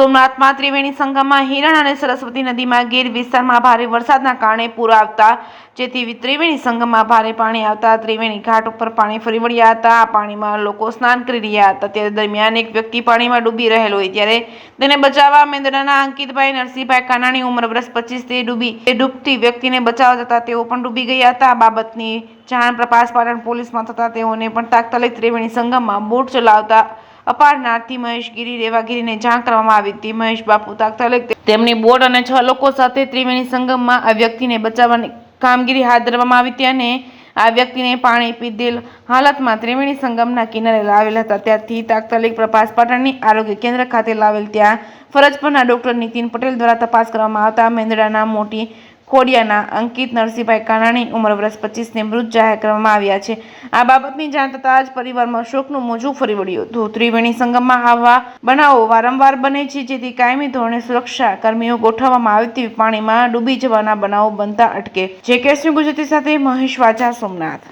સોમનાથમાં ત્રિવેણી સંગમમાં હિરણ અને સરસ્વતી નદીમાં ગીર વિસ્તારમાં ભારે વરસાદના કારણે પૂર આવતા જેથી ત્રિવેણી સંગમમાં ભારે પાણી આવતા ત્રિવેણી ઘાટ ઉપર પાણી ફરી વળ્યા હતા। આ પાણીમાં લોકો સ્નાન કરી રહ્યા હતા। તે દરમિયાન એક વ્યક્તિ પાણીમાં ડૂબી રહેલો હોય ત્યારે તેને બચાવવા મેંદડાના અંકિતભાઈ નરસિંહભાઈ કાનાણી ઉંમર વર્ષ 25 તે ડૂબતી વ્યક્તિને બચાવવા જતા તેઓ પણ ડૂબી ગયા હતા। આ બાબતની જાણ પ્રભાસ પાટણ પોલીસમાં થતા તેઓને પણ તાત્કાલિક ત્રિવેણી સંગમમાં બોટ ચલાવતા અપારનારથી મહેશગીરી રેવાગીરીને જાણ કરવામાં આવી હતી। મહેશ બાપુ તાત્કાલિક તેમની બોટ અને 6 લોકો સાથે ત્રિવેણી સંગમમાં આ વ્યક્તિને બચાવવાની કામગીરી હાથ ધરવામાં આવી હતી અને આ વ્યક્તિને પાણી પીધેલ હાલતમાં ત્રિવેણી સંગમના કિનારે લાવેલ હતા। ત્યારથી તાત્કાલિક પ્રભાસ પાટણની આરોગ્ય કેન્દ્ર ખાતે લાવેલ ત્યાં ફરજ પરના ડોક્ટર નીતિન પટેલ દ્વારા તપાસ કરવામાં આવતા મેંદડાના મોટી ખોડિયાના અંકિત નરસિંહભાઈ કાનાણી ઉંમર વર્ષ 25 ને મૃત જાહેર કરવામાં આવ્યા છે। આ બાબતની જાણ થતાં જ પરિવારમાં શોકનું મોજું ફરી વળ્યું હતું। ત્રિવેણી સંગમમાં આવા બનાવો વારંવાર બને છે જેથી કાયમી ધોરણે સુરક્ષા કર્મીઓ ગોઠવવામાં આવે તેવી પાણીમાં ડૂબી જવાના બનાવો બનતા અટકે। જે કેસની ગુજરાતી સાથે મહેશ વાજા, સોમનાથ।